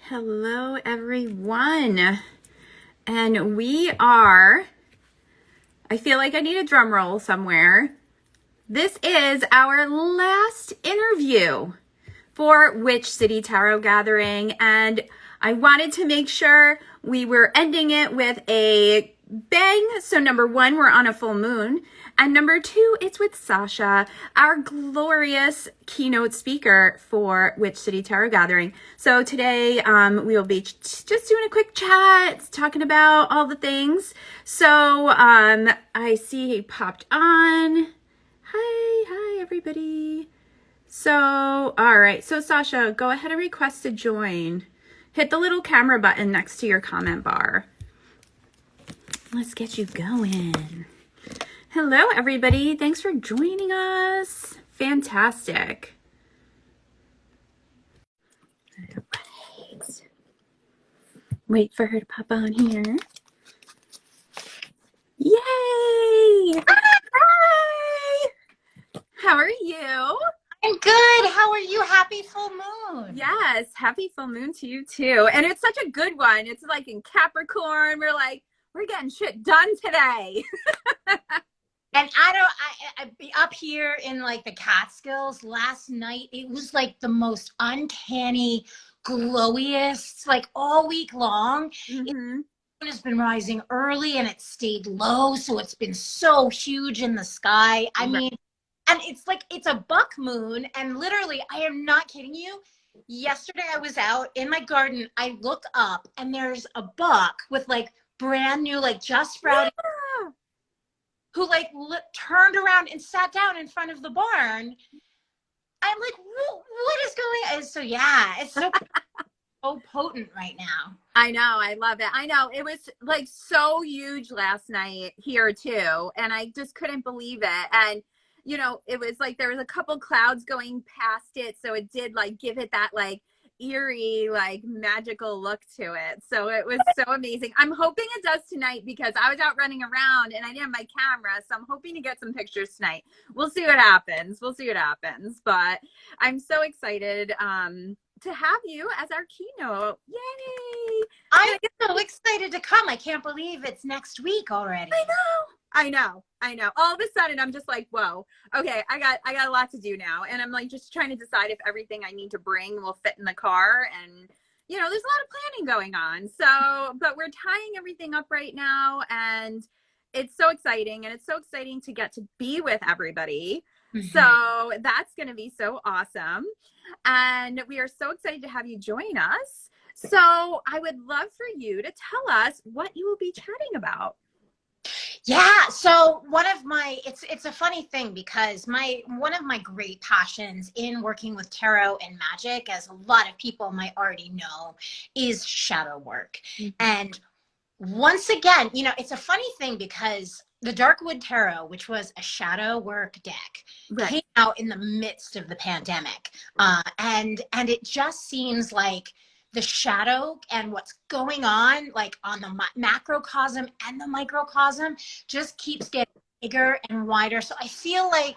Hello, everyone. And I feel like I need a drum roll somewhere. This is our last interview for Witch City Tarot Gathering. And I wanted to make sure we were ending it with a bang. So number one, we're on a full moon. And number two, it's with Sasha, our glorious keynote speaker for Witch City Tarot Gathering. So today we will be just doing a quick chat, talking about all the things. So I see he popped on. Hi, everybody. So, all right. So Sasha, go ahead and request to join. Hit the little camera button next to your comment bar. Let's get you going. Hello, everybody. Thanks for joining us. Fantastic. Right. Wait for her to pop on here. Yay! Hi! How are you? I'm good. How are you? Happy full moon. Yes, happy full moon to you too. And it's such a good one. It's like in Capricorn. We're getting shit done today. And I be up here in like the Catskills last night. It was like the most uncanny, glowiest, like all week long. Mm-hmm. It has been rising early and it stayed low. So it's been so huge in the sky. I mean, and it's like, it's a buck moon. And literally, I am not kidding you. Yesterday I was out in my garden. I look up and there's a buck with like brand new, like just sprouted. Yeah. Who like turned around and sat down in front of the barn. I'm like, what is going on? So yeah, it's so so potent right now. I know. I love it. I know. It was like so huge last night here too. And I just couldn't believe it. And, you know, it was like there was a couple clouds going past it. So it did like give it that like eerie, like magical look to it. So it was so amazing. I'm hoping it does tonight because I was out running around and I didn't have my camera. So I'm hoping to get some pictures tonight. We'll see what happens. But I'm so excited to have you as our keynote. Yay! I'm so excited to come. I can't believe it's next week already. I know. All of a sudden, I'm just like, whoa, okay, I got a lot to do now. And I'm like, just trying to decide if everything I need to bring will fit in the car. And, you know, there's a lot of planning going on. So, but we're tying everything up right now. And it's so exciting. And it's so exciting to get to be with everybody. Mm-hmm. So that's going to be so awesome. And we are so excited to have you join us. So I would love for you to tell us what you will be chatting about. Yeah, so it's a funny thing because one of my great passions in working with tarot and magic, as a lot of people might already know, is shadow work. Mm-hmm. And once again, you know, it's a funny thing because the Darkwood Tarot, which was a shadow work deck, came out in the midst of the pandemic. And it just seems like the shadow and what's going on, like on the macrocosm and the microcosm, just keeps getting bigger and wider. So I feel like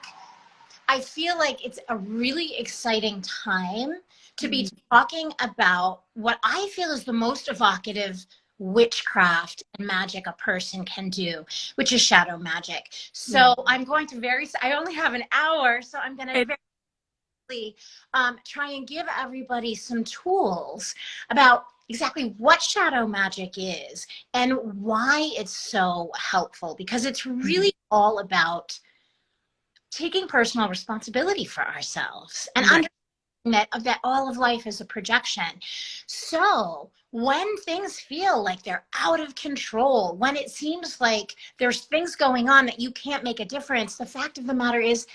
it's a really exciting time to be talking about what I feel is the most evocative witchcraft and magic a person can do, which is shadow magic. So I'm going to I only have an hour, so I'm going to try and give everybody some tools about exactly what shadow magic is and why it's so helpful, because it's really all about taking personal responsibility for ourselves and understanding that all of life is a projection. So when things feel like they're out of control, when it seems like there's things going on that you can't make a difference, the fact of the matter is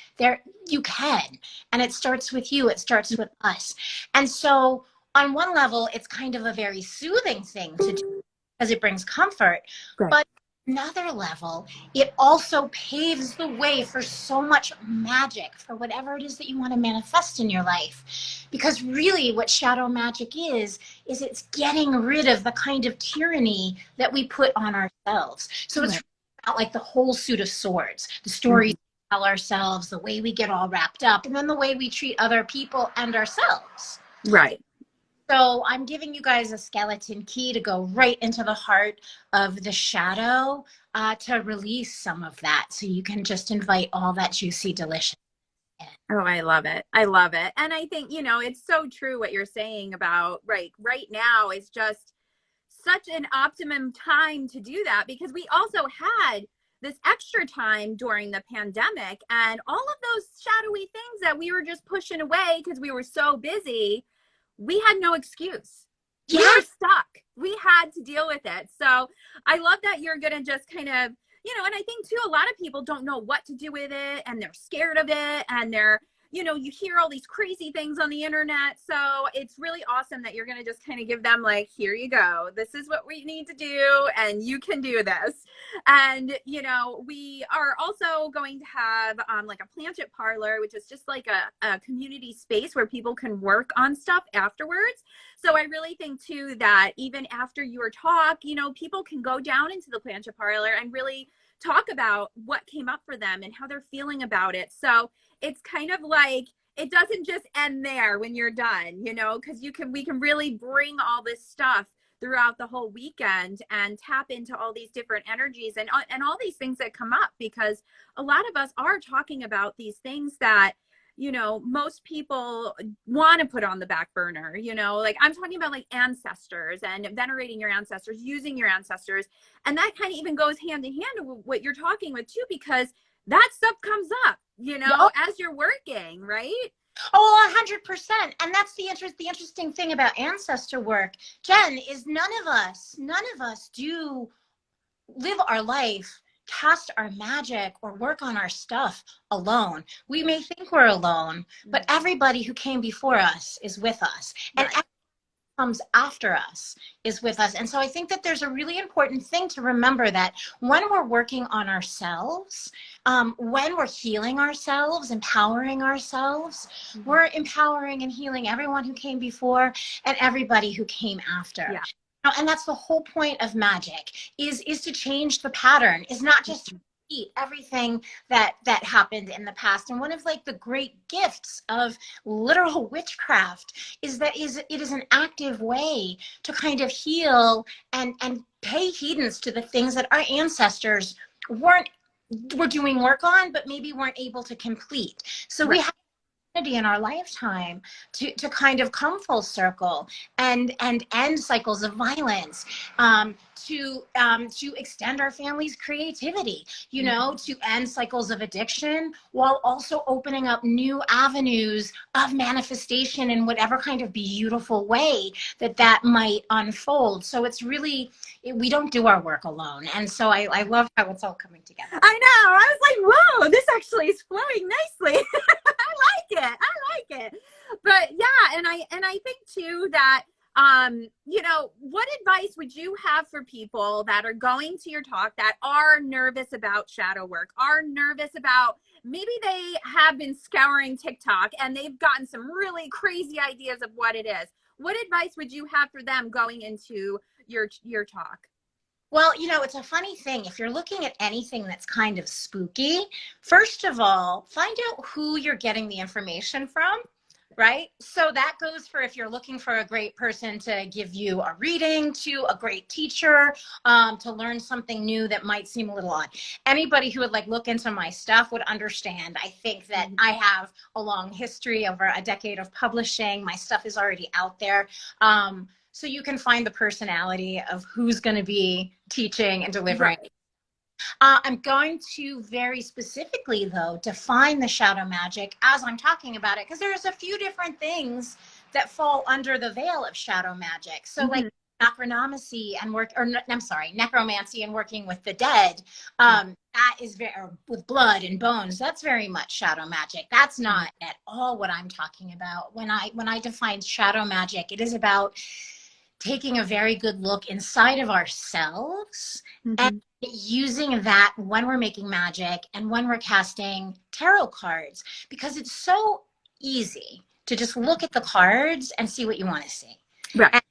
you can. And it starts with you. It starts with us. And so on one level, it's kind of a very soothing thing to do because it brings comfort. Right. But another level, it also paves the way for so much magic, for whatever it is that you want to manifest in your life. Because really what shadow magic is it's getting rid of the kind of tyranny that we put on ourselves. So it's about like the whole suit of swords, the stories we tell ourselves, the way we get all wrapped up, and then the way we treat other people and ourselves. Right. So I'm giving you guys a skeleton key to go right into the heart of the shadow, to release some of that, so you can just invite all that juicy delicious in. Oh, I love it. I love it. And I think, it's so true what you're saying about right now is just such an optimum time to do that, because we also had this extra time during the pandemic, and all of those shadowy things that we were just pushing away because we were so busy, we had no excuse. We Yeah. were stuck. We had to deal with it. So I love that you're going to just kind of, and I think too, a lot of people don't know what to do with it, and they're scared of it, and they're, you hear all these crazy things on the internet. So it's really awesome that you're going to just kind of give them like, here you go. This is what we need to do, and you can do this. And, we are also going to have like a planchette parlor, which is just like a community space where people can work on stuff afterwards. So I really think too that even after your talk, people can go down into the planchette parlor and really talk about what came up for them and how they're feeling about it. So it's kind of like, it doesn't just end there when you're done, because we can really bring all this stuff throughout the whole weekend and tap into all these different energies and all these things that come up, because a lot of us are talking about these things that most people want to put on the back burner, like I'm talking about like ancestors and venerating your ancestors, using your ancestors. And that kind of even goes hand in hand with what you're talking with too, because that stuff comes up, Oh, as you're working, right? oh, 100%. And that's the interesting thing about ancestor work, Jen, is none of us do live our life, cast our magic, or work on our stuff alone. We may think we're alone, but everybody who came before us is with us. And Right. comes after us is with us. And so I think that there's a really important thing to remember, that when we're working on ourselves, when we're healing ourselves, empowering ourselves, we're empowering and healing everyone who came before and everybody who came after. Yeah. And that's the whole point of magic, is to change the pattern, is not just to repeat everything that happened in the past. And one of like the great gifts of literal witchcraft is that it is an active way to kind of heal and pay heedance to the things that our ancestors were doing work on, but maybe weren't able to complete. So we Right. have in our lifetime to kind of come full circle and end cycles of violence, to extend our family's creativity, to end cycles of addiction, while also opening up new avenues of manifestation in whatever kind of beautiful way that might unfold. So it's really, we don't do our work alone. And so I love how it's all coming together. I know. I was like, whoa, this actually is flowing nicely. I like it. But yeah, and I think too that what advice would you have for people that are going to your talk that are nervous about shadow work, are nervous about, maybe they have been scouring TikTok and they've gotten some really crazy ideas of what it is. What advice would you have for them going into your talk? Well, it's a funny thing. If you're looking at anything that's kind of spooky, first of all, find out who you're getting the information from, right? So that goes for if you're looking for a great person to give you a reading, to a great teacher, to learn something new that might seem a little odd. Anybody who would like look into my stuff would understand. I think that I have a long history, over a decade of publishing. My stuff is already out there. So you can find the personality of who's going to be teaching and delivering. Right. I'm going to very specifically, though, define the shadow magic as I'm talking about it, because there's a few different things that fall under the veil of shadow magic. So like necromancy and necromancy and working with the dead, that is very, with blood and bones, that's very much shadow magic. That's not at all what I'm talking about. When I define shadow magic, it is about taking a very good look inside of ourselves and using that when we're making magic and when we're casting tarot cards, because it's so easy to just look at the cards and see what you want to see. Right.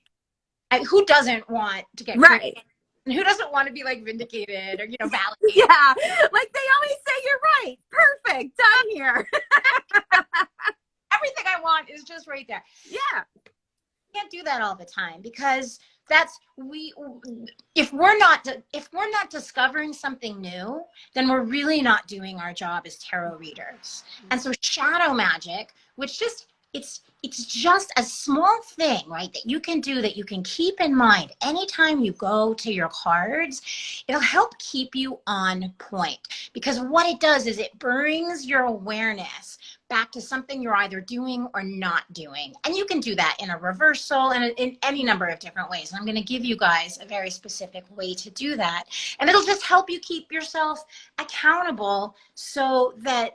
And who doesn't want to get Right. and who doesn't want to be like vindicated or validated? Yeah, like they always say, you're right, perfect, done here. Everything I want is just right there. Yeah. can't do that all the time, because that's if we're not discovering something new, then we're really not doing our job as tarot readers. And so shadow magic, which just it's just a small thing, right, that you can do, that you can keep in mind anytime you go to your cards. It'll help keep you on point, because what it does is it brings your awareness back to something you're either doing or not doing. And you can do that in a reversal and in any number of different ways. And I'm going to give you guys a very specific way to do that. And it'll just help you keep yourself accountable, so that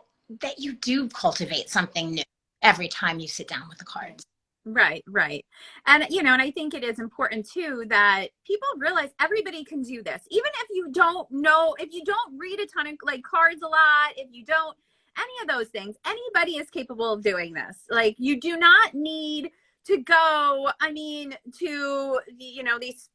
you do cultivate something new every time you sit down with the cards. Right, right. And, and I think it is important too that people realize everybody can do this. Even if you don't know, if you don't read a ton of like cards a lot, if you don't, any of those things, anybody is capable of doing this. Like, you do not need to go, to, these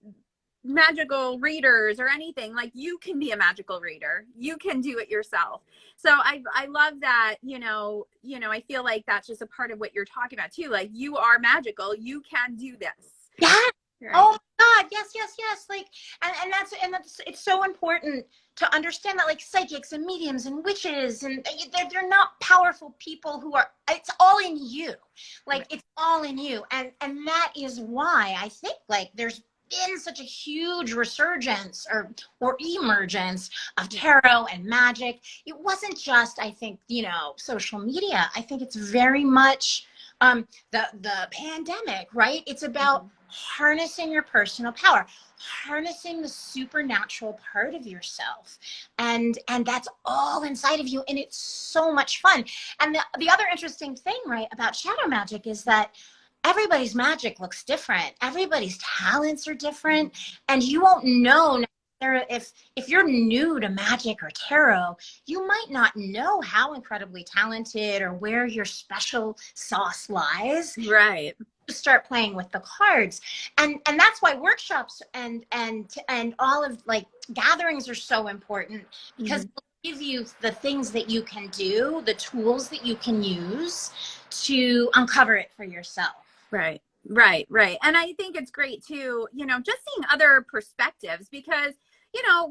magical readers or anything. Like, you can be a magical reader. You can do it yourself. So I love that, I feel like that's just a part of what you're talking about too. Like, you are magical. You can do this. Yeah. Right. Oh my God. Yes. Like, and that's, it's so important to understand that, like, psychics and mediums and witches, and they're not powerful people who are, it's all in you. Like, right. It's all in you. And that is why I think, like, there's been such a huge resurgence or emergence of tarot and magic. It wasn't just, I think, social media. I think it's very much the pandemic, right? It's about harnessing your personal power, harnessing the supernatural part of yourself, and that's all inside of you, and it's so much fun. And the other interesting thing, right, about shadow magic is that everybody's magic looks different. Everybody's talents are different, and you won't know if you're new to magic or tarot. You might not know how incredibly talented or where your special sauce lies. Right. To start playing with the cards, and that's why workshops and all of, like, gatherings are so important, because they'll give you the things that you can do, the tools that you can use to uncover it for yourself. Right. And I think it's great too, just seeing other perspectives, because,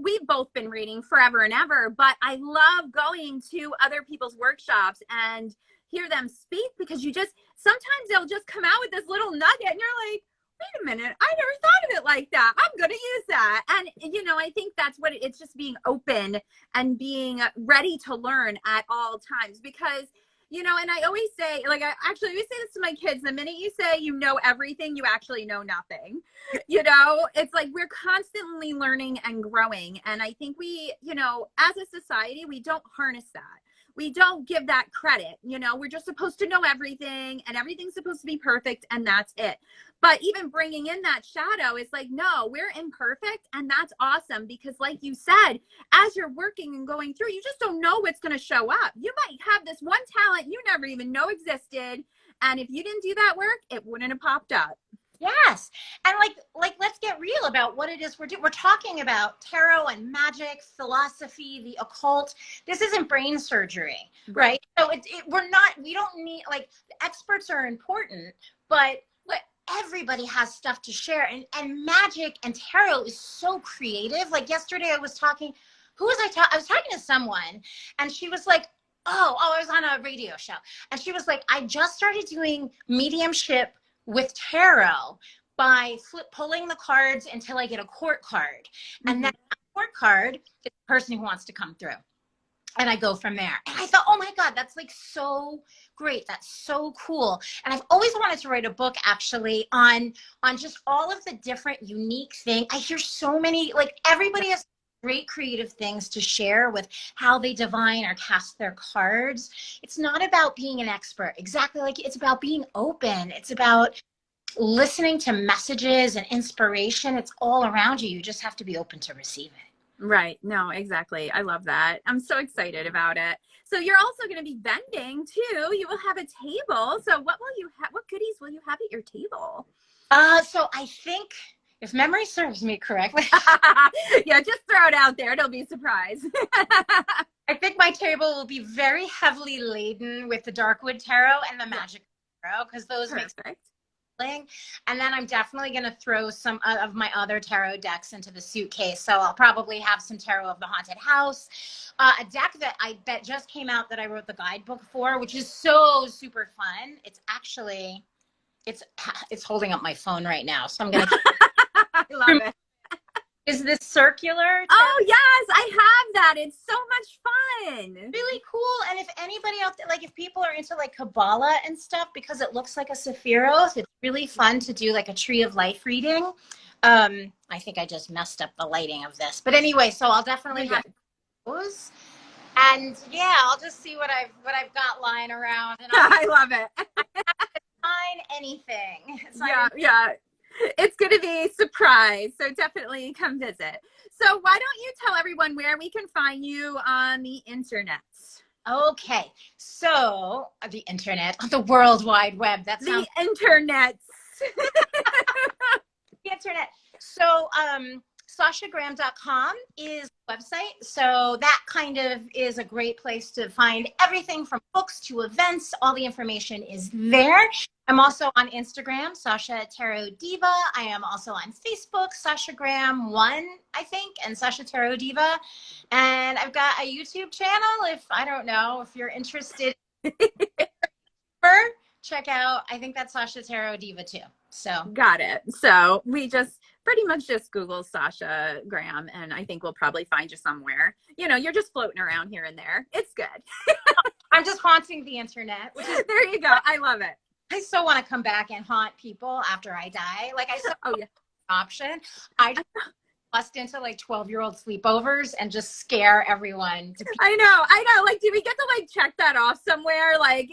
we've both been reading forever and ever, but I love going to other people's workshops and hear them speak, because sometimes they'll just come out with this little nugget and you're like, wait a minute, I never thought of it like that. I'm going to use that. And, I think that's what it's just being open and being ready to learn at all times, because and I always say, like, I always say this to my kids: the minute you say you know everything, you actually know nothing. It's like we're constantly learning and growing. And I think we, as a society, we don't harness that. We don't give that credit. We're just supposed to know everything, and everything's supposed to be perfect, and that's it. But even bringing in that shadow is like, no, we're imperfect, and that's awesome, because like you said, as you're working and going through, you just don't know what's going to show up. You might have this one talent you never even know existed, and if you didn't do that work, it wouldn't have popped up. Yes. And like let's get real about what it is we're doing. We're talking about tarot and magic, philosophy, the occult. This isn't brain surgery, right? So we don't need, like, experts are important, but everybody has stuff to share. And magic and tarot is so creative. Like, yesterday I was talking, I was talking to someone, and she was like, I was on a radio show, and she was like, I just started doing mediumship with tarot by pulling the cards until I get a court card. And that court card is the person who wants to come through. And I go from there. And I thought, oh my God, that's, like, so great. That's so cool. And I've always wanted to write a book, actually, on just all of the different unique things. I hear so many, like, everybody has great creative things to share with how they divine or cast their cards. It's not about being an expert. Exactly. Like, it's about being open. It's about listening to messages and inspiration. It's all around you. You just have to be open to receive it. Right. No, exactly. I love that. I'm so excited about it. So you're also going to be vending too. You will have a table. So what goodies will you have at your table? So I think, if memory serves me correctly. Yeah, just throw it out there. Don't be surprised. I think my table will be very heavily laden with the Darkwood Tarot and the Magic Tarot, because those make And then I'm definitely going to throw some of my other tarot decks into the suitcase. So I'll probably have some Tarot of the Haunted House, a deck that just came out that I wrote the guidebook for, which is so super fun. It's actually, it's holding up my phone right now. So I'm going to. I love it. Is this circular? Oh, yes, I have that. It's so much fun. Really cool. And if anybody out there, like if people are into like Kabbalah and stuff, because it looks like a Sephiroth, it's really fun to do like a Tree of Life reading. I think I just messed up the lighting of this. But anyway, so I'll definitely have those. And yeah, I'll just see what I've got lying around. And I love it. Sign anything. Yeah. It's going to be a surprise. So definitely come visit. So why don't you tell everyone where we can find you on the internet? Okay. So the internet, the World Wide Web. That's the internet. The internet. So SashaGraham.com is the website. So that kind of is a great place to find everything from books to events. All the information is there. I'm also on Instagram, Sasha Tarot Diva. I am also on Facebook, Sasha Graham 1, I think, and Sasha Tarot Diva. And I've got a YouTube channel if you're interested. Check out, I think that's Sasha Tarot Diva too. So got it. So we just pretty much just Google Sasha Graham and I think we'll probably find you somewhere. You're just floating around here and there. It's good. I'm just haunting the internet. There you go. I love it. I still want to come back and haunt people after I die. Like I said, option. I just bust into like 12-year-old sleepovers and just scare everyone. I know. Like, do we get to check that off somewhere? Like,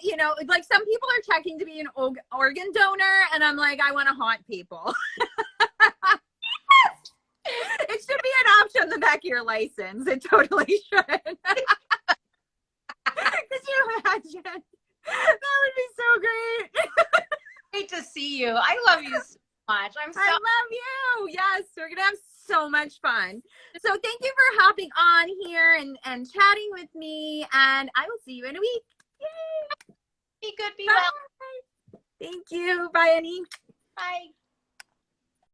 like some people are checking to be an organ donor and I'm like, I want to haunt people. It should be an option on the back of your license. It totally should. Could you imagine? That would be so great. Great to see you. I love you so much. I love you. Yes, we're going to have so much fun. So thank you for hopping on here and chatting with me. And I will see you in a week. Yay. Be good. Be Bye. well. Thank you. Bye, Annie. Bye.